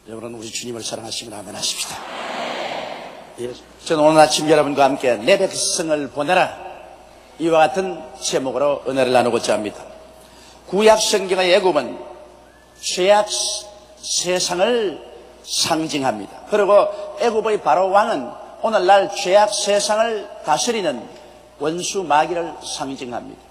여러분, 우리 주님을 사랑하시면 아멘 하십시다. 예, 저는 오늘 아침 여러분과 함께 내 백성을 보내라, 이와 같은 제목으로 은혜를 나누고자 합니다. 구약 성경의 애굽은 죄악 세상을 상징합니다. 그리고 애굽의 바로 왕은 오늘날 죄악 세상을 다스리는 원수 마귀를 상징합니다.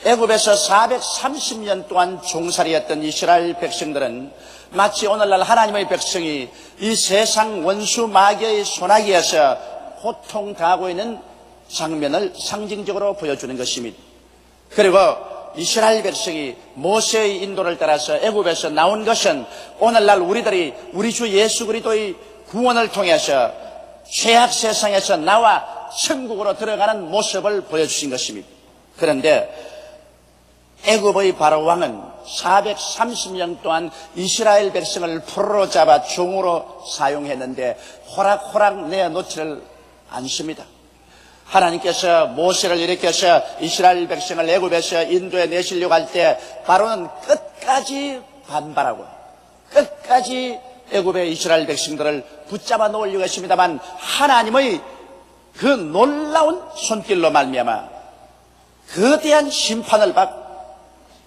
애굽에서 430년 동안 종살이했던 이스라엘 백성들은 마치 오늘날 하나님의 백성이 이 세상 원수 마귀의 손아귀에서 고통당하고 있는 장면을 상징적으로 보여주는 것입니다. 그리고 이스라엘 백성이 모세의 인도를 따라서 애굽에서 나온 것은 오늘날 우리들이 우리 주 예수 그리스도의 구원을 통해서 죄악 세상에서 나와 천국으로 들어가는 모습을 보여주신 것입니다. 그런데 애굽의 바로 왕은 430년 동안 이스라엘 백성을 포로로 잡아 종으로 사용했는데 호락호락 내어놓지를 않습니다. 하나님께서 모세를 일으켜서 이스라엘 백성을 애굽에서 인도에 내시려고 할 때 바로는 끝까지 반발하고 끝까지 애굽의 이스라엘 백성들을 붙잡아 놓으려고 했습니다만 하나님의 그 놀라운 손길로 말미암아 거대한 심판을 받고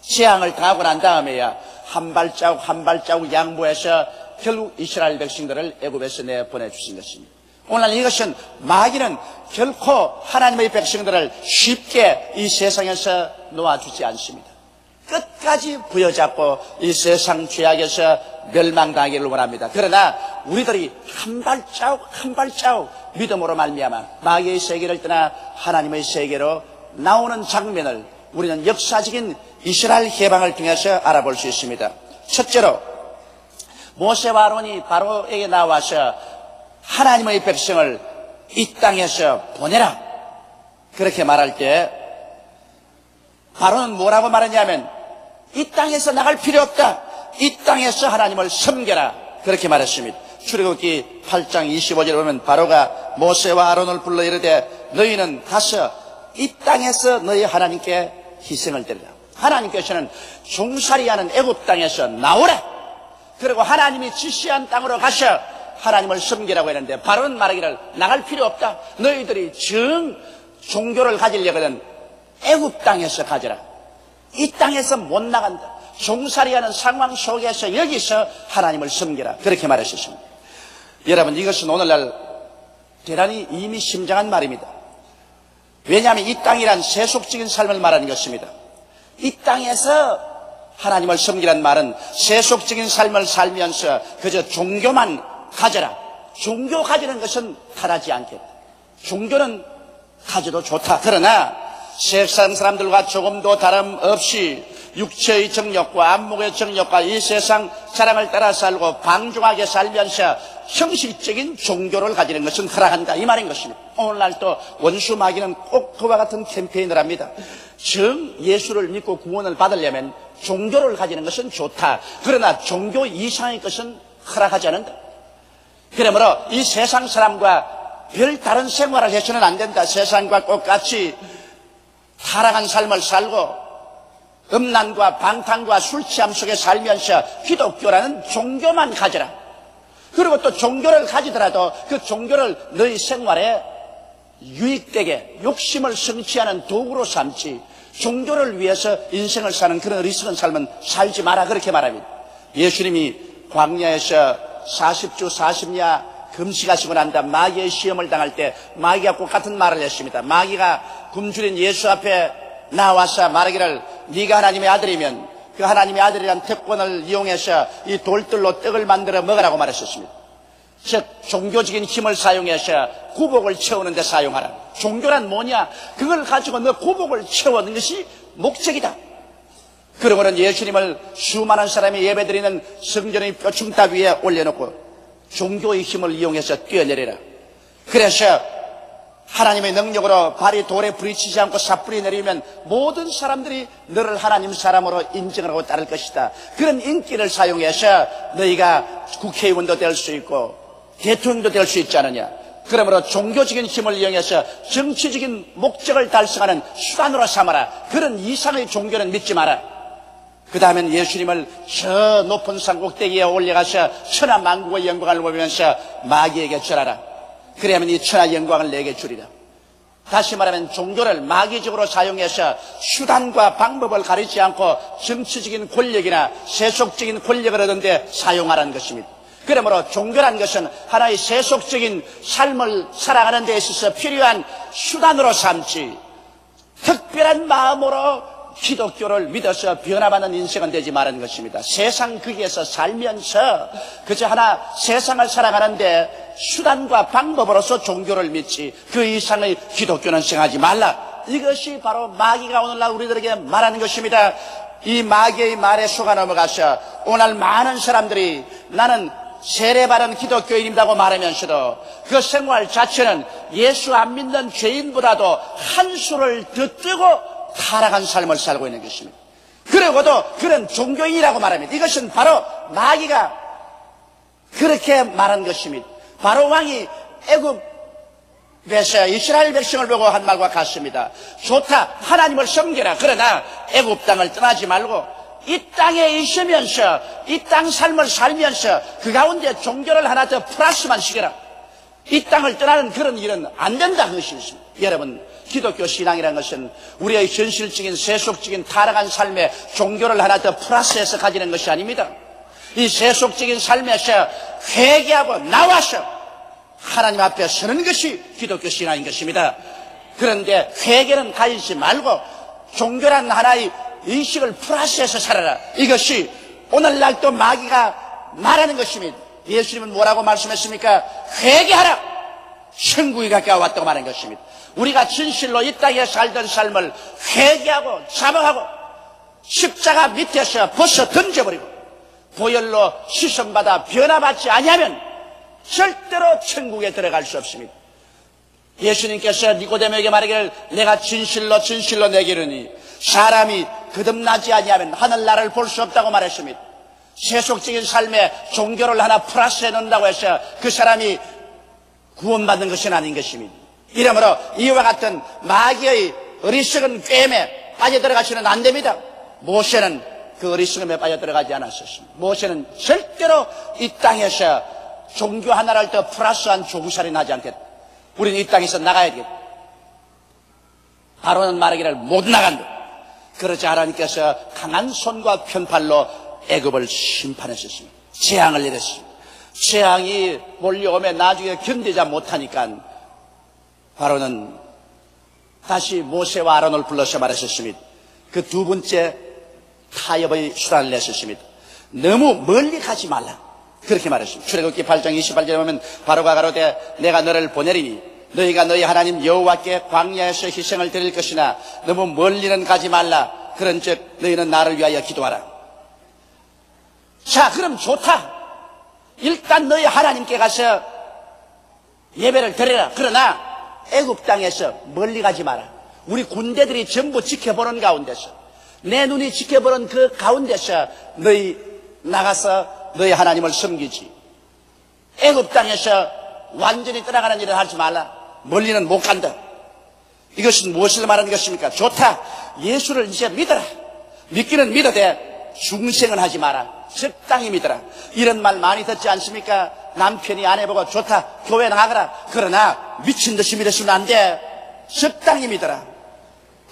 재앙을 당하고 난 다음에야 한 발자국 한 발자국 양보해서 결국 이스라엘 백성들을 애굽에서 내보내주신 것입니다. 오늘 이것은 마귀는 결코 하나님의 백성들을 쉽게 이 세상에서 놓아주지 않습니다. 끝까지 부여잡고 이 세상 죄악에서 멸망당하기를 원합니다. 그러나 우리들이 한 발자국 한 발자국 믿음으로 말미암아 마귀의 세계를 떠나 하나님의 세계로 나오는 장면을 우리는 역사적인 이스라엘 해방을 통해서 알아볼 수 있습니다. 첫째로 모세와 아론이 바로에게 나와서 하나님의 백성을 이 땅에서 보내라 그렇게 말할 때 바로는 뭐라고 말했냐면 이 땅에서 나갈 필요 없다, 이 땅에서 하나님을 섬겨라 그렇게 말했습니다. 출애굽기 8장 25절에 보면 바로가 모세와 아론을 불러 이르되 너희는 가서 이 땅에서 너희 하나님께 희생을 드리라. 하나님께서는 종살이하는 애굽 땅에서 나오라, 그리고 하나님이 지시한 땅으로 가서 하나님을 섬기라고 했는데 바로는 말하기를 나갈 필요 없다, 너희들이 종교를 가지려거든 애굽 땅에서 가져라, 이 땅에서 못 나간다, 종살이하는 상황 속에서 여기서 하나님을 섬기라 그렇게 말하셨습니다. 여러분, 이것은 오늘날 대단히 의미심장한 말입니다. 왜냐하면 이 땅이란 세속적인 삶을 말하는 것입니다. 이 땅에서 하나님을 섬기란 말은 세속적인 삶을 살면서 그저 종교만 가져라, 종교 가지는 것은 타하지 않겠다, 종교는 가져도 좋다. 그러나 세상 사람들과 조금도 다름없이 육체의 정욕과 안목의 정욕과 이 세상 사랑을 따라 살고 방종하게 살면서 형식적인 종교를 가지는 것은 허락한다, 이 말인 것입니다. 오늘날 또 원수 마귀는 꼭 그와 같은 캠페인을 합니다. 정 예수를 믿고 구원을 받으려면 종교를 가지는 것은 좋다, 그러나 종교 이상의 것은 허락하지 않는다. 그러므로 이 세상 사람과 별 다른 생활을 해서는 안 된다. 세상과 똑같이 타락한 삶을 살고 음란과 방탕과 술 취함 속에 살면서 기독교라는 종교만 가져라. 그리고 또 종교를 가지더라도 그 종교를 너희 생활에 유익되게 욕심을 성취하는 도구로 삼지 종교를 위해서 인생을 사는 그런 어리석은 삶은 살지 마라 그렇게 말합니다. 예수님이 광야에서 40주 40야 금식하시고 난 다음 마귀의 시험을 당할 때 마귀가 꼭 같은 말을 했습니다. 마귀가 굶주린 예수 앞에 나와서 말하기를 네가 하나님의 아들이면 그 하나님의 아들이란 특권을 이용해서 이 돌들로 떡을 만들어 먹으라고 말했었습니다. 즉 종교적인 힘을 사용해서 구복을 채우는 데 사용하라. 종교란 뭐냐? 그걸 가지고 너 구복을 채우는 것이 목적이다. 그러고는 예수님을 수많은 사람이 예배드리는 성전의 뼈충탑 위에 올려놓고 종교의 힘을 이용해서 뛰어내리라. 그래서 하나님의 능력으로 발이 돌에 부딪히지 않고 삿불이 내리면 모든 사람들이 너를 하나님 사람으로 인정을 하고 따를 것이다. 그런 인기를 사용해서 너희가 국회의원도 될 수 있고 대통령도 될 수 있지 않느냐. 그러므로 종교적인 힘을 이용해서 정치적인 목적을 달성하는 수단으로 삼아라. 그런 이상의 종교는 믿지 마라. 그 다음엔 예수님을 저 높은 산 꼭대기에 올려가셔 천하 만국의 영광을 보면서 마귀에게 절하라. 그래야만 이 천하 영광을 내게 주리라. 다시 말하면 종교를 마귀적으로 사용해서 수단과 방법을 가리지 않고 정치적인 권력이나 세속적인 권력을 얻는 데 사용하라는 것입니다. 그러므로 종교란 것은 하나의 세속적인 삶을 살아가는 데 있어서 필요한 수단으로 삼지, 특별한 마음으로 기독교를 믿어서 변화받는 인생은 되지 말라는 것입니다. 세상 거기에서 살면서 그저 하나 세상을 살아가는데 수단과 방법으로서 종교를 믿지 그 이상의 기독교는 생각하지 말라. 이것이 바로 마귀가 오늘날 우리들에게 말하는 것입니다. 이 마귀의 말에 속아 넘어가서 오늘 많은 사람들이 나는 세례받은 기독교인이라고 말하면서도 그 생활 자체는 예수 안 믿는 죄인보다도 한 수를 더 뜨고 타락한 삶을 살고 있는 것입니다. 그러고도 그런 종교인이라고 말합니다. 이것은 바로 마귀가 그렇게 말한 것입니다. 바로 왕이 애굽에서 이스라엘 백성을 보고 한 말과 같습니다. 좋다, 하나님을 섬기라. 그러나 애굽 땅을 떠나지 말고 이 땅에 있으면서 이 땅 삶을 살면서 그 가운데 종교를 하나 더 플러스만 시켜라. 이 땅을 떠나는 그런 일은 안 된다. 그것이 있습니다. 여러분, 기독교 신앙이라는 것은 우리의 현실적인 세속적인 타락한 삶에 종교를 하나 더 플러스해서 가지는 것이 아닙니다. 이 세속적인 삶에서 회개하고 나와서 하나님 앞에 서는 것이 기독교 신앙인 것입니다. 그런데 회개는 가지지 말고 종교란 하나의 의식을 플러스해서 살아라. 이것이 오늘날 또 마귀가 말하는 것입니다. 예수님은 뭐라고 말씀했습니까? 회개하라! 천국이 가까이 왔다고 말하는 것입니다. 우리가 진실로 이 땅에 살던 삶을 회개하고 자복하고 십자가 밑에서 벗어 던져버리고 보혈로 시선받아 변화받지 아니하면 절대로 천국에 들어갈 수 없습니다. 예수님께서 니고데모에게 말하기를 내가 진실로 진실로 내게 이르니 사람이 거듭나지 아니하면 하늘나라를 볼 수 없다고 말했습니다. 세속적인 삶에 종교를 하나 플러스해 놓는다고 해서 그 사람이 구원받는 것은 아닌 것입니다. 이러므로 이와 같은 마귀의 어리석은 꾀임에 빠져들어가서는 안 됩니다. 모세는 그 어리석음에 빠져들어가지 않았었습니다. 모세는 절대로 이 땅에서 종교 하나를 더 플러스한 종살이는 하지 않겠다. 우리는 이 땅에서 나가야 되겠다. 바로는 말하기를 못 나간다. 그러자 하나님께서 강한 손과 편팔로 애굽을 심판했었습니다. 재앙을 내렸습니다. 재앙이 몰려오면 나중에 견디지 못하니까 바로는 다시 모세와 아론을 불러서 말했었습니다. 그 두 번째 타협의 수단을 냈었습니다. 너무 멀리 가지 말라. 그렇게 말했습니다. 출애굽기 8장 28절에 보면 바로가 가로되 내가 너를 보내리니 너희가 너희 하나님 여호와께 광야에서 희생을 드릴 것이나 너무 멀리는 가지 말라. 그런즉 너희는 나를 위하여 기도하라. 자, 그럼 좋다. 일단 너희 하나님께 가서 예배를 드려라. 그러나 애굽 땅에서 멀리 가지 마라. 우리 군대들이 전부 지켜보는 가운데서 내 눈이 지켜보는 그 가운데서 너희 나가서 너희 하나님을 섬기지. 애굽 땅에서 완전히 떠나가는 일을 하지 말라. 멀리는 못 간다. 이것은 무엇을 말하는 것입니까? 좋다. 예수를 이제 믿어라. 믿기는 믿어대 중생은 하지 마라. 적당히 믿어라. 이런 말 많이 듣지 않습니까? 남편이 아내 보고 좋다. 교회 나가라. 그러나 미친 듯이 믿었으면 안 돼. 적당히 믿어라.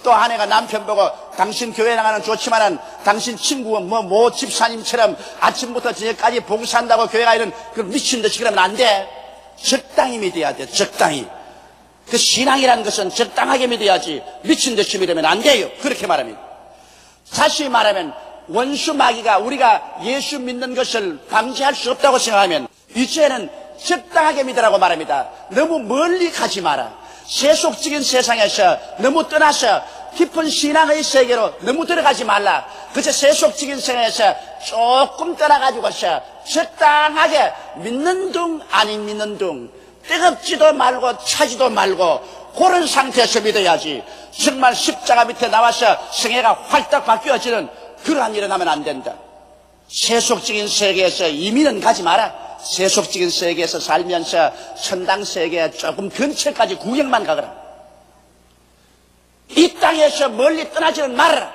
또 아내가 남편 보고 당신 교회 나가는 좋지만은 당신 친구는 모 집사님처럼 아침부터 저녁까지 봉사한다고 교회 가는 그 미친 듯이 그러면 안 돼. 적당히 믿어야 돼. 적당히. 그 신앙이라는 것은 적당하게 믿어야지 미친 듯이 믿으면 안 돼요. 그렇게 말합니다. 다시 말하면 원수 마귀가 우리가 예수 믿는 것을 방지할 수 없다고 생각하면 이제는 적당하게 믿으라고 말합니다. 너무 멀리 가지 마라. 세속적인 세상에서 너무 떠나서 깊은 신앙의 세계로 너무 들어가지 말라. 그저 세속적인 세상에서 조금 떠나가지고서 적당하게 믿는 둥 아닌 믿는 둥 뜨겁지도 말고 차지도 말고 그런 상태에서 믿어야지. 정말 십자가 밑에 나와서 생애가 활딱 바뀌어지는 그러한 일은 하면 안 된다. 세속적인 세계에서 이민은 가지 마라. 세속적인 세계에서 살면서 천당 세계에 조금 근처까지 구경만 가거라. 이 땅에서 멀리 떠나지는 말아라.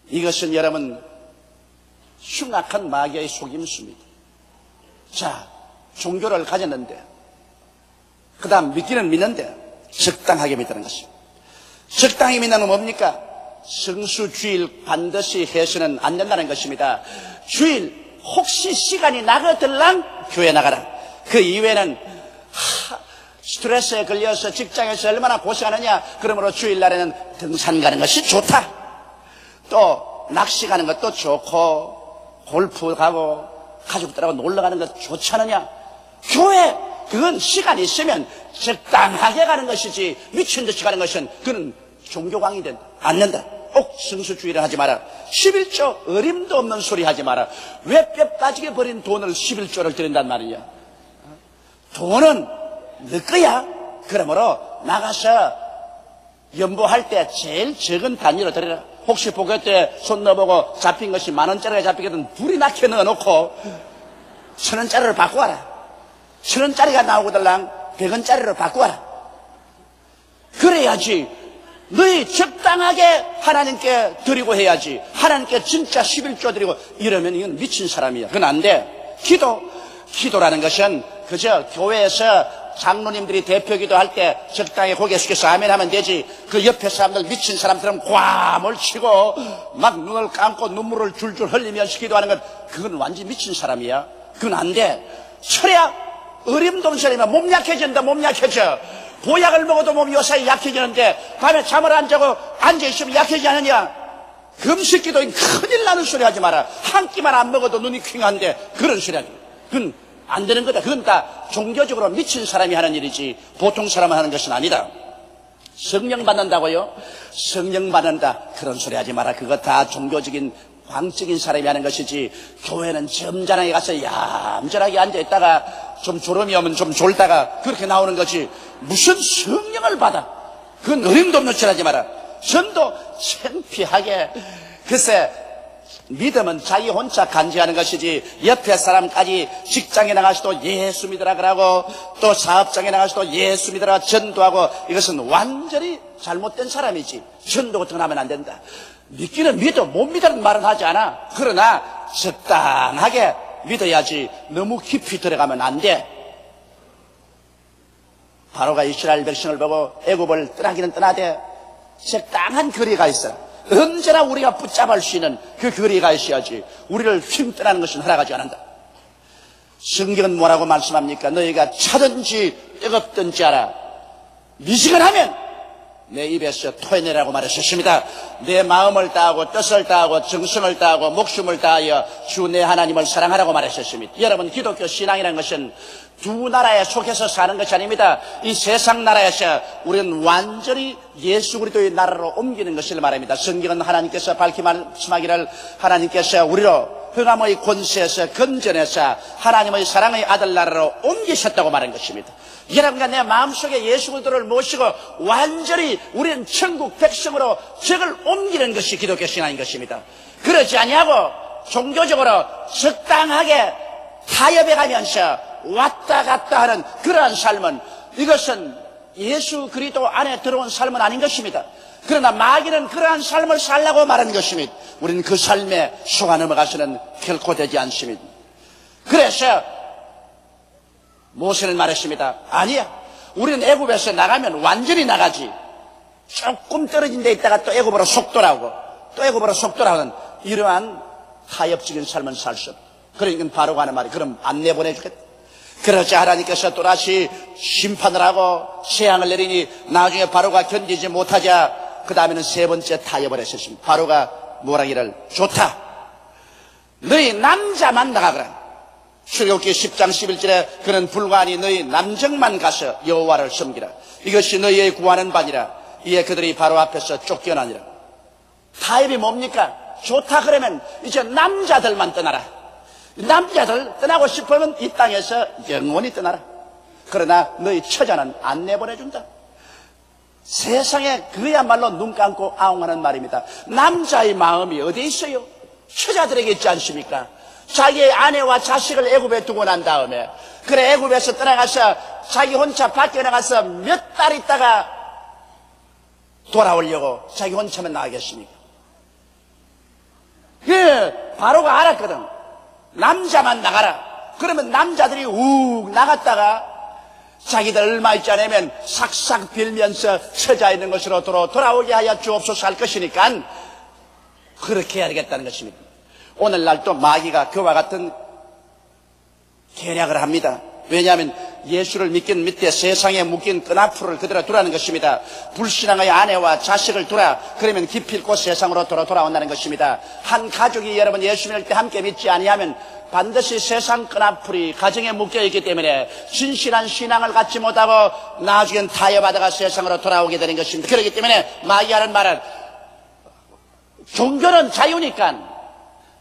이것은 여러분 흉악한 마귀의 속임수입니다. 자, 종교를 가졌는데 그 다음 믿기는 믿는데 적당하게 믿는 것입니다. 적당히 믿는 건 뭡니까? 성수 주일 반드시 해서는 안 된다는 것입니다. 주일 혹시 시간이 나거들랑 교회 나가라. 그 이외에는 스트레스에 걸려서 직장에서 얼마나 고생하느냐. 그러므로 주일날에는 등산 가는 것이 좋다. 또 낚시 가는 것도 좋고 골프 가고 가족들하고 놀러 가는 것 좋지 않느냐. 교회 그건 시간이 있으면 적당하게 가는 것이지 미친 듯이 가는 것은 그는 종교광이 된다. 안 된다. 꼭 성수주의를 하지 마라. 11조 어림도 없는 소리 하지 마라. 왜 뼈 빠지게 버린 돈을 11조를 드린단 말이냐. 돈은 너 거야. 그러므로 나가서 연보할 때 제일 적은 단위로 드려라. 혹시 포켓에 손 넣어보고 잡힌 것이 10,000원짜리가 잡히거든 불이 나게 넣어놓고 1,000원짜리로 바꾸어라. 1,000원짜리가 나오고들랑 100원짜리로 바꾸어라. 그래야지 너희 적당하게 하나님께 드리고 해야지. 하나님께 진짜 11조 드리고 이러면 이건 미친 사람이야. 그건 안 돼. 기도라는 것은 그저 교회에서 장로님들이 대표기도 할 때 적당히 고개 숙여서 아멘 하면 되지. 그 옆에 사람들 미친 사람처럼 꽐을 치고 막 눈을 감고 눈물을 줄줄 흘리면서 기도하는 건 그건 완전히 미친 사람이야. 그건 안 돼. 철야 어림도 없는 소리면 몸 약해진다. 몸 약해져. 보약을 먹어도 몸이 요사이 약해지는데 밤에 잠을 안 자고 앉아있으면 약해지지 않느냐. 금식기도인 큰일 나는 소리 하지 마라. 한 끼만 안 먹어도 눈이 퀭한데 그런 소리 하지. 그건 안 되는 거다. 그건 다 종교적으로 미친 사람이 하는 일이지 보통 사람은 하는 것은 아니다. 성령 받는다고요? 성령 받는다. 그런 소리 하지 마라. 그거 다 종교적인 광적인 사람이 하는 것이지. 교회는 점잖하게 가서 얌전하게 앉아있다가 좀 졸음이 오면 좀 졸다가 그렇게 나오는 거지. 무슨 성령을 받아. 그건 어림도 없는 소리 하지 마라. 전도 창피하게. 글쎄 믿음은 자기 혼자 간지하는 것이지 옆에 사람까지 직장에 나가서도 예수 믿으라 그러고 또 사업장에 나가서도 예수 믿으라 전도하고 이것은 완전히 잘못된 사람이지. 전도 같은 거 하면 안 된다. 믿기는 믿어. 못 믿으라는 말은 하지 않아. 그러나 적당하게 믿어야지 너무 깊이 들어가면 안 돼. 바로가 이스라엘 백성을 보고 애굽을 떠나기는 떠나되 적당한 거리가 있어. 언제나 우리가 붙잡을 수 있는 그 거리가 있어야지. 우리를 휙 떠나는 것은 허락하지 않는다. 성경은 뭐라고 말씀합니까? 너희가 차든지 뜨겁든지 알아. 미지근하면 내 입에서 토해내라고 말하셨습니다. 내 마음을 다하고 뜻을 다하고 정성을 다하고 목숨을 다하여 주 내 하나님을 사랑하라고 말하셨습니다. 여러분 기독교 신앙이라는 것은 두 나라에 속해서 사는 것이 아닙니다. 이 세상 나라에서 우리는 완전히 예수 그리스도의 나라로 옮기는 것을 말합니다. 성경은 하나님께서 밝히 말씀하기를 하나님께서 우리로 흑암의 권세에서 건져내서 하나님의 사랑의 아들 나라로 옮기셨다고 말한 것입니다. 여러분과 내 마음속에 예수 그리스도를 모시고 완전히 우리는 천국 백성으로 적을 옮기는 것이 기독교 신앙인 것입니다. 그러지 아니하고 종교적으로 적당하게 타협해 가면서 왔다 갔다 하는 그러한 삶은 이것은 예수 그리스도 안에 들어온 삶은 아닌 것입니다. 그러나 마귀는 그러한 삶을 살라고 말하는 것입니다. 우리는 그 삶에 속아 넘어가서는 결코 되지 않습니다. 그래서 모세는 말했습니다. 아니야. 우리는 애굽에서 나가면 완전히 나가지. 조금 떨어진 데 있다가 또 애굽으로 속도라고 또 애굽으로 속도라고는 이러한 타협적인 삶은 살 수 없다. 그러니까 바로가 하는 말이 그럼 안 내보내주겠다. 그러자 하나님께서 또다시 심판을 하고 재앙을 내리니 나중에 바로가 견디지 못하자 그 다음에는 세 번째 타협을 했었습니다. 바로가 뭐라기를 좋다. 너희 남자만 나가거라. 출애굽기 10장 11절에 그는 불과하니 너희 남정만 가서 여호와를 섬기라. 이것이 너희의 구하는 바니라. 이에 그들이 바로 앞에서 쫓겨나니라. 타협이 뭡니까? 좋다 그러면 이제 남자들만 떠나라. 남자들 떠나고 싶으면 이 땅에서 영원히 떠나라. 그러나 너희 처자는 안 내보내준다. 세상에 그야말로 눈 감고 아웅하는 말입니다. 남자의 마음이 어디에 있어요? 처자들에게 있지 않습니까? 자기의 아내와 자식을 애굽에 두고 난 다음에 그래 애굽에서 떠나가서 자기 혼자 밖에 나가서 몇 달 있다가 돌아오려고 자기 혼자만 나가겠습니까? 바로가 알았거든. 남자만 나가라. 그러면 남자들이 욱 나갔다가 자기들 얼마 있지 않으면 삭삭 빌면서 처자 있는 것으로 돌아오게 하여 주옵소서 할 것이니까 그렇게 해야 되겠다는 것입니다. 오늘날 또 마귀가 그와 같은 계략을 합니다. 왜냐하면 예수를 믿긴 믿되 세상에 묶인 끈앞풀을 그대로 두라는 것입니다. 불신앙의 아내와 자식을 두라. 그러면 기필코 세상으로 돌아온다는 것입니다. 한 가족이 여러분 예수 믿을 때 함께 믿지 아니하면 반드시 세상 끈앞풀이 가정에 묶여있기 때문에 진실한 신앙을 갖지 못하고 나중엔 타협하다가 세상으로 돌아오게 되는 것입니다. 그렇기 때문에 마귀하는 말은 종교는 자유니까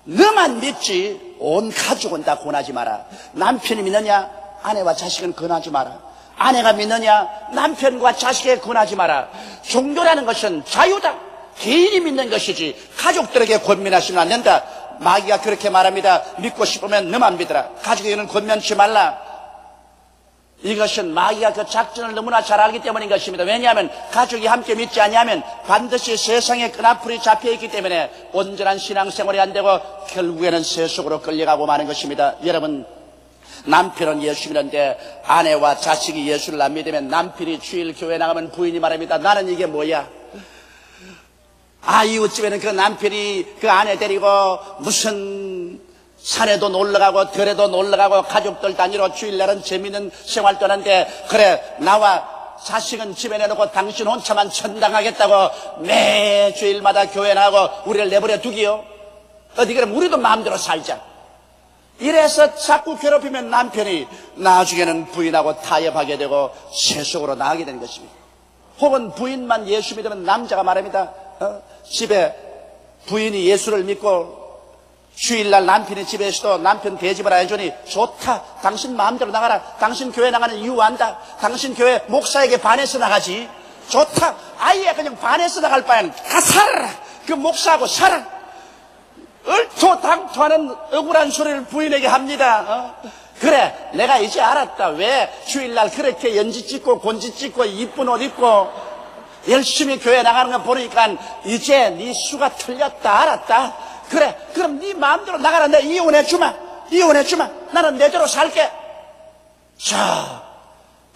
너만 믿지 온 가족은 다 권하지 마라. 남편이 믿느냐 아내와 자식은 권하지 마라. 아내가 믿느냐 남편과 자식에게 권하지 마라. 종교라는 것은 자유다. 개인이 믿는 것이지 가족들에게 권면하시면 안 된다. 마귀가 그렇게 말합니다. 믿고 싶으면 너만 믿어라. 가족에게는 권면치 말라. 이것은 마귀가 그 작전을 너무나 잘 알기 때문인 것입니다. 왜냐하면 가족이 함께 믿지 아니하면 반드시 세상에 끈앞풀이 잡혀있기 때문에 온전한 신앙생활이 안 되고 결국에는 세속으로 끌려가고 마는 것입니다. 여러분, 남편은 예수 믿는데 아내와 자식이 예수를 안 믿으면 남편이 주일 교회 나가면 부인이 말합니다. 나는 이게 뭐야? 이웃집에는 그 남편이 그 아내 데리고 무슨 산에도 놀러가고 들에도 놀러가고 가족들 단위로 주일날은 재미있는 생활 떠는데 그래 나와 자식은 집에 내놓고 당신 혼자만 천당하겠다고 매 주일마다 교회 나가고 우리를 내버려 두기요? 어디 그럼 우리도 마음대로 살자. 이래서 자꾸 괴롭히면 남편이 나중에는 부인하고 타협하게 되고 세속으로 나가게 되는 것입니다. 혹은 부인만 예수 믿으면 남자가 말합니다. 집에 부인이 예수를 믿고 주일날 남편이 집에 있어도 남편 대접을 안 해주니 좋다. 당신 마음대로 나가라. 당신 교회 나가는 이유 안다. 당신 교회 목사에게 반해서 나가지. 좋다. 아예 그냥 반해서 나갈 바에는 다 살아라. 그 목사하고 살아. 얼토당토하는 억울한 소리를 부인에게 합니다. 그래 내가 이제 알았다. 왜 주일날 그렇게 연지 찍고 곤지 찍고 이쁜 옷 입고 열심히 교회 나가는 거 보니까 이제 네 수가 틀렸다 알았다. 그래 그럼 네 마음대로 나가라. 내가 이혼해주마. 나는 내대로 살게. 자,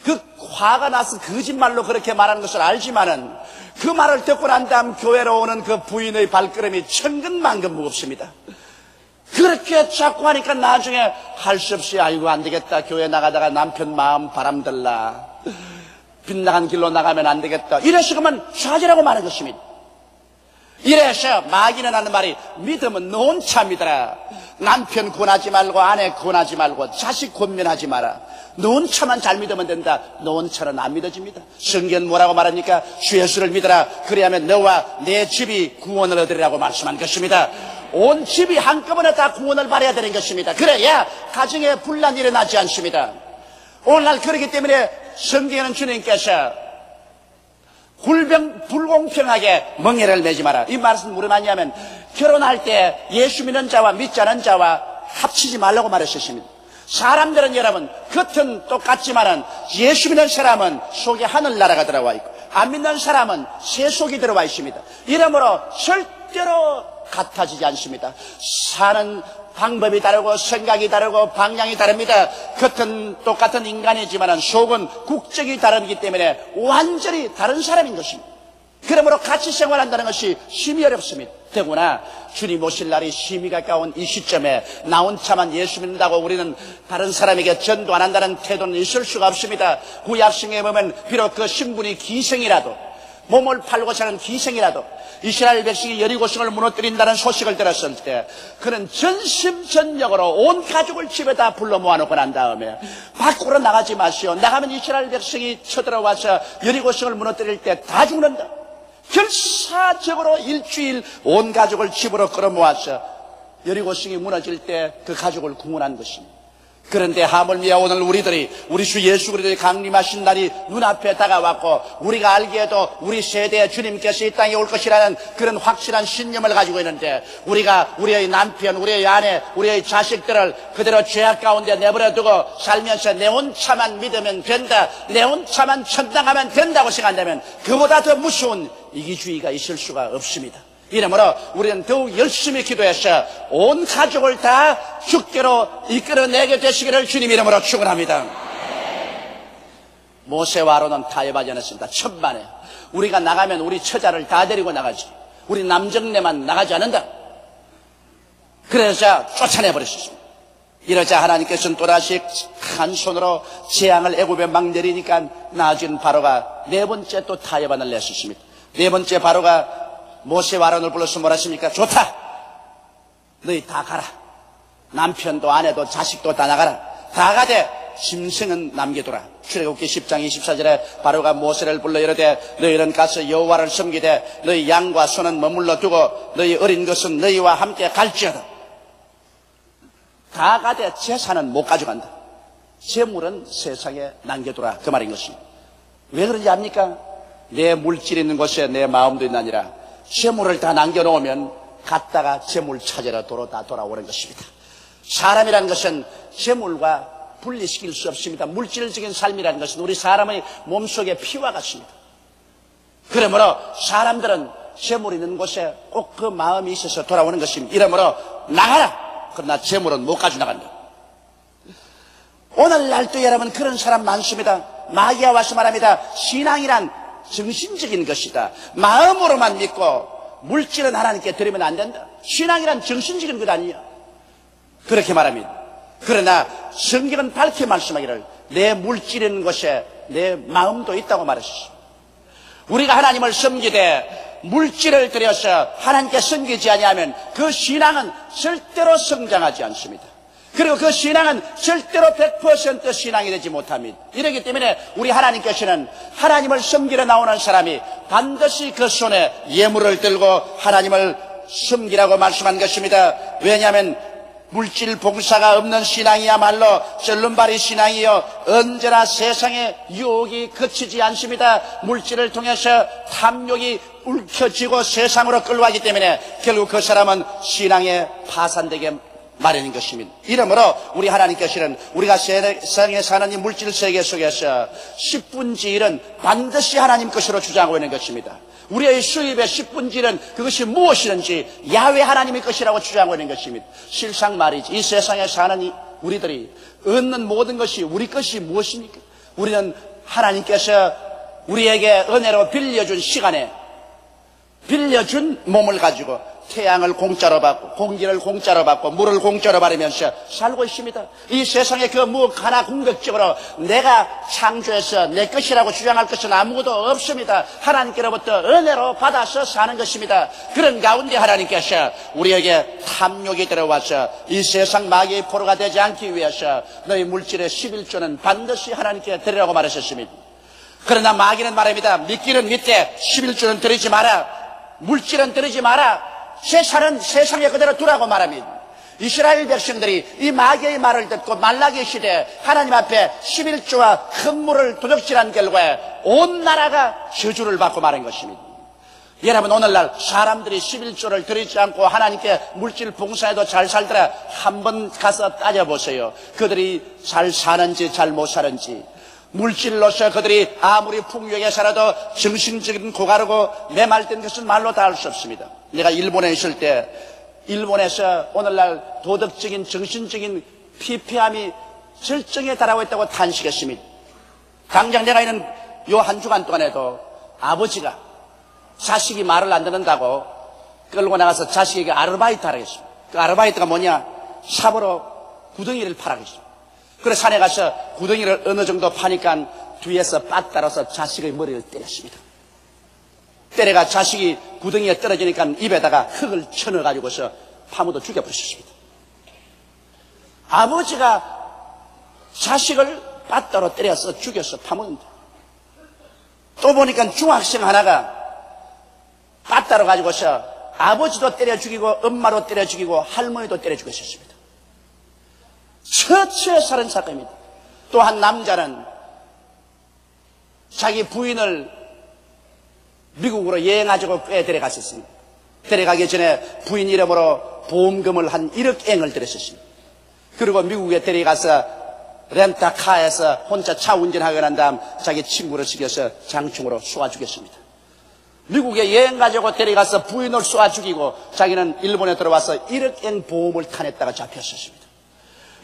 그 화가 나서 거짓말로 그렇게 말하는 것을 알지만은 그 말을 듣고 난 다음 교회로 오는 그 부인의 발걸음이 천근만근 무겁습니다. 그렇게 자꾸 하니까 나중에 할 수 없이 아이고 안 되겠다. 교회 나가다가 남편 마음 바람들라. 빗나간 길로 나가면 안 되겠다. 이래서 그만 좌절하고 마는 것입니다. 이래서 마귀는 하는 말이 믿음은 너 혼자 믿어라. 남편 권하지 말고 아내 권하지 말고 자식 권면하지 마라. 너 혼자만 잘 믿으면 된다. 너 혼자는 안 믿어집니다. 성경 뭐라고 말합니까? 주 예수를 믿어라. 그래야만 너와 내 집이 구원을 얻으리라고 말씀한 것입니다. 온 집이 한꺼번에 다 구원을 받아야 되는 것입니다. 그래야 가정에 분란이 일어나지 않습니다. 오늘날 그렇기 때문에 성경에는 주님께서 불공평하게 멍에를 매지 마라. 이 말씀은 무슨 말이냐면 결혼할 때 예수 믿는 자와 믿지 않은 자와 합치지 말라고 말했습니다. 사람들은 여러분 겉은 똑같지만은 예수 믿는 사람은 속에 하늘나라가 들어와 있고 안 믿는 사람은 세속이 들어와 있습니다. 이러므로 절대로 같아지지 않습니다. 사는 방법이 다르고 생각이 다르고 방향이 다릅니다. 겉은 똑같은 인간이지만 속은 국적이 다르기 때문에 완전히 다른 사람인 것입니다. 그러므로 같이 생활한다는 것이 심히 어렵습니다. 더구나 주님 오실 날이 심히 가까운 이 시점에 나 혼자만 예수 믿는다고 우리는 다른 사람에게 전도 안 한다는 태도는 있을 수가 없습니다. 구약성경에 보면 비록 그 신분이 기생이라도 몸을 팔고 사는 기생이라도 이스라엘 백성이 여리고성을 무너뜨린다는 소식을 들었을 때 그는 전심전력으로 온 가족을 집에다 불러 모아놓고 난 다음에 밖으로 나가지 마시오. 나가면 이스라엘 백성이 쳐들어와서 여리고성을 무너뜨릴 때 다 죽는다. 결사적으로 일주일 온 가족을 집으로 끌어모아서 여리고성이 무너질 때 그 가족을 구원한 것입니다. 그런데 하물며 오늘 우리 주 예수 그리스도의 강림하신 날이 눈앞에 다가왔고 우리가 알기에도 우리 세대에 주님께서 이 땅에 올 것이라는 그런 확실한 신념을 가지고 있는데 우리가 우리의 남편, 우리의 아내, 우리의 자식들을 그대로 죄악 가운데 내버려두고 살면서 내 혼자만 믿으면 된다, 내 혼자만 천당하면 된다고 생각한다면 그보다 더 무서운 이기주의가 있을 수가 없습니다. 이러므로 우리는 더욱 열심히 기도해서 온 가족을 다 주께로 이끌어내게 되시기를 주님 이름으로 축원합니다. 모세와 아론은 타협하지 않았습니다. 천만에 우리가 나가면 우리 처자를 다 데리고 나가지, 우리 남정네만 나가지 않는다. 그래서 쫓아내버렸습니다. 이러자 하나님께서는 또다시 한 손으로 재앙을 애굽에 막 내리니까 나중에 바로가 네 번째 또 타협안을 냈었습니다. 네 번째 바로가 모세와 아론을 불러서 뭐라 했습니까? 좋다, 너희 다 가라. 남편도 아내도 자식도 다 나가라. 다 가되 짐승은 남겨두라. 출애굽기 10장 24절에 바로가 모세를 불러 이르되 너희는 가서 여호와를 섬기되 너희 양과 소는 머물러 두고 너희 어린 것은 너희와 함께 갈지어다. 다 가되 재산은 못 가져간다. 재물은 세상에 남겨두라, 그 말인 것입니다. 왜 그런지 압니까? 내 물질이 있는 곳에 내 마음도 있나니라. 재물을 다 남겨놓으면 갔다가 재물 찾으러 도로 다 돌아오는 것입니다. 사람이라는 것은 재물과 분리시킬 수 없습니다. 물질적인 삶이라는 것은 우리 사람의 몸속의 피와 같습니다. 그러므로 사람들은 재물이 있는 곳에 꼭 그 마음이 있어서 돌아오는 것입니다. 이러므로 나가라. 그러나 재물은 못 가져나간다. 오늘날도 여러분 그런 사람 많습니다. 마귀가 와서 말합니다. 신앙이란 정신적인 것이다. 마음으로만 믿고 물질은 하나님께 드리면 안 된다. 신앙이란 정신적인 것 아니야. 그렇게 말합니다. 그러나 성경은 밝게 말씀하기를 내 물질이 있는 곳에 내 마음도 있다고 말했습니다. 우리가 하나님을 섬기되 물질을 들여서 하나님께 섬기지 아니하면 그 신앙은 절대로 성장하지 않습니다. 그리고 그 신앙은 절대로 100% 신앙이 되지 못합니다. 이렇기 때문에 우리 하나님께서는 하나님을 섬기러 나오는 사람이 반드시 그 손에 예물을 들고 하나님을 섬기라고 말씀한 것입니다. 왜냐하면 물질 봉사가 없는 신앙이야말로 절름발이 신앙이요 언제나 세상의 유혹이 그치지 않습니다. 물질을 통해서 탐욕이 울켜지고 세상으로 끌어가기 때문에 결국 그 사람은 신앙에 파산되게 마련인 것입니다. 이러므로 우리 하나님께서는 우리가 세상에 사는 이 물질 세계 속에서 10분의 1은 반드시 하나님 것으로 주장하고 있는 것입니다. 우리의 수입의 10분의 1은 그것이 무엇이든지 야훼 하나님의 것이라고 주장하고 있는 것입니다. 실상 말이지 이 세상에 사는 우리들이 얻는 모든 것이 우리 것이 무엇입니까? 우리는 하나님께서 우리에게 은혜로 빌려준 시간에 빌려준 몸을 가지고 태양을 공짜로 받고 공기를 공짜로 받고 물을 공짜로 받으면서 살고 있습니다. 이 세상에 그 무엇 하나 궁극적으로 내가 창조해서 내 것이라고 주장할 것은 아무것도 없습니다. 하나님께로부터 은혜로 받아서 사는 것입니다. 그런 가운데 하나님께서 우리에게 탐욕이 들어와서 이 세상 마귀의 포로가 되지 않기 위해서 너희 물질의 11조는 반드시 하나님께 드리라고 말하셨습니다. 그러나 마귀는 말합니다. 믿기는 믿되 11조는 드리지 마라. 물질은 드리지 마라. 재산은 세상에 그대로 두라고 말합니다. 이스라엘 백성들이 이 마귀의 말을 듣고 말라기 시대에 하나님 앞에 11조와 큰 물을 도둑질한 결과에 온 나라가 저주를 받고 말한 것입니다. 여러분 오늘날 사람들이 11조를 드리지 않고 하나님께 물질 봉사해도 잘 살더라. 한번 가서 따져보세요. 그들이 잘 사는지 잘 못 사는지. 물질로서 그들이 아무리 풍요하게 살아도 정신적인 고가르고 메말된 것은 말로 다 할 수 없습니다. 내가 일본에 있을 때 일본에서 오늘날 도덕적인 정신적인 피폐함이 절정에 달하고 있다고 탄식했습니다. 당장 내가 있는 요 한 주간 동안에도 아버지가 자식이 말을 안 듣는다고 끌고 나가서 자식에게 아르바이트 하라고 했습니다. 그 아르바이트가 뭐냐? 삽으로 구덩이를 파라고 했습니다. 그래서 산에 가서 구덩이를 어느 정도 파니까 뒤에서 빠따라서 자식의 머리를 때렸습니다. 때려가 자식이 구덩이에 떨어지니까 입에다가 흙을 쳐넣어가지고서 파묻어 죽여버렸습니다. 아버지가 자식을 빠따로 때려서 죽여서 파묻는다. 또 보니까 중학생 하나가 빠따로 가지고서 아버지도 때려 죽이고 엄마도 때려 죽이고 할머니도 때려 죽였었습니다. 처치에 살은 사건입니다. 또 한 남자는 자기 부인을 미국으로 여행하자고 꽤 데려갔었습니다. 데려가기 전에 부인 이름으로 보험금을 한 1억엔을 들였었습니다. 그리고 미국에 데려가서 렌터카에서 혼자 차 운전하고 난 다음 자기 친구를 시켜서 장충으로 쏘아 죽였습니다. 미국에 여행 가지고 데려가서 부인을 쏘아 죽이고 자기는 일본에 들어와서 1억엔 보험을 타냈다가 잡혔었습니다.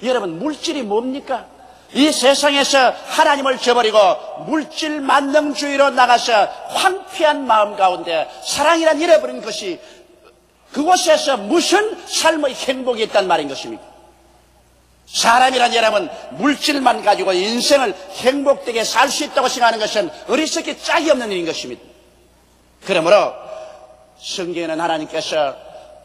여러분, 물질이 뭡니까? 이 세상에서 하나님을 저버리고 물질 만능주의로 나가서 황폐한 마음 가운데 사랑이란 잃어버린 것이 그곳에서 무슨 삶의 행복이 있단 말인 것입니까? 사람이란 여러분, 물질만 가지고 인생을 행복되게 살 수 있다고 생각하는 것은 어리석기 짝이 없는 일인 것입니다. 그러므로 성경에는 하나님께서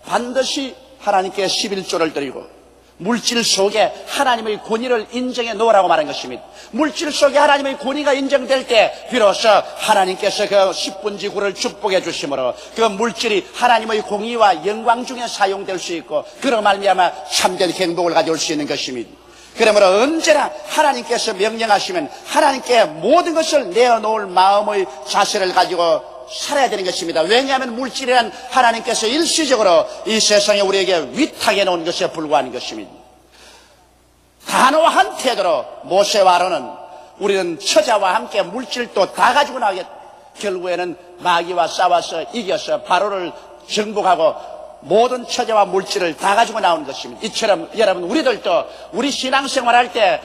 반드시 하나님께 11조를 드리고 물질 속에 하나님의 권위를 인정해 놓으라고 말한 것입니다. 물질 속에 하나님의 권위가 인정될 때 비로소 하나님께서 그 10분지 9를 축복해 주심으로 그 물질이 하나님의 공의와 영광 중에 사용될 수 있고 그로 말미암아 참된 행복을 가져올 수 있는 것입니다. 그러므로 언제나 하나님께서 명령하시면 하나님께 모든 것을 내어놓을 마음의 자세를 가지고 살아야 되는 것입니다. 왜냐하면 물질이란 하나님께서 일시적으로 이 세상에 우리에게 위탁해 놓은 것에 불과한 것입니다. 단호한 태도로 모세와 아론은 우리는 처자와 함께 물질도 다 가지고 나가겠다. 결국에는 마귀와 싸워서 이겨서 바로를 정복하고 모든 처자와 물질을 다 가지고 나온 것입니다. 이처럼 여러분, 우리들도 우리 신앙생활할 때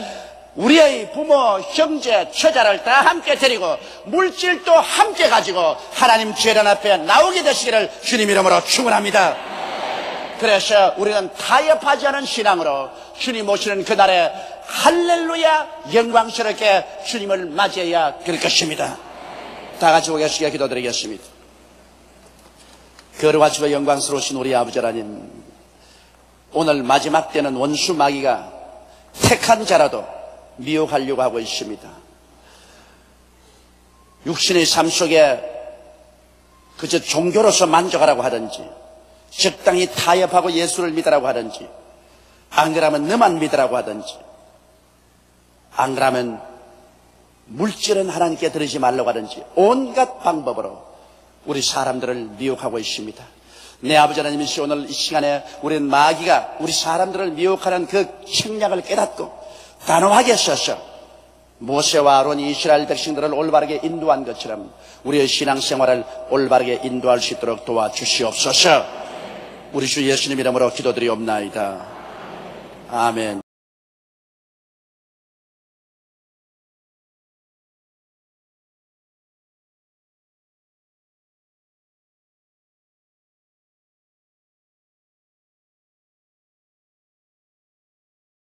우리의 부모, 형제, 처자를 다 함께 데리고 물질도 함께 가지고 하나님 재단 앞에 나오게 되시기를 주님 이름으로 축원합니다. 그래서 우리는 타협하지 않은 신앙으로 주님 오시는 그날에 할렐루야 영광스럽게 주님을 맞이해야 될 것입니다. 다 같이 오겠습니다. 기도드리겠습니다. 거룩하시고 영광스러우신 우리 아버지 하나님, 오늘 마지막 때는 원수 마귀가 택한 자라도 미혹하려고 하고 있습니다. 육신의 삶 속에 그저 종교로서 만족하라고 하든지 적당히 타협하고 예수를 믿으라고 하든지 안 그러면 너만 믿으라고 하든지 안 그러면 물질은 하나님께 드리지 말라고 하든지 온갖 방법으로 우리 사람들을 미혹하고 있습니다. 내 아버지 하나님이시 오늘 이 시간에 우리는 마귀가 우리 사람들을 미혹하는 그 책략을 깨닫고 단호하게 서서 모세와 아론이 이스라엘 백성들을 올바르게 인도한 것처럼 우리의 신앙생활을 올바르게 인도할 수 있도록 도와주시옵소서. 우리 주 예수님 이름으로 기도드리옵나이다. 아멘.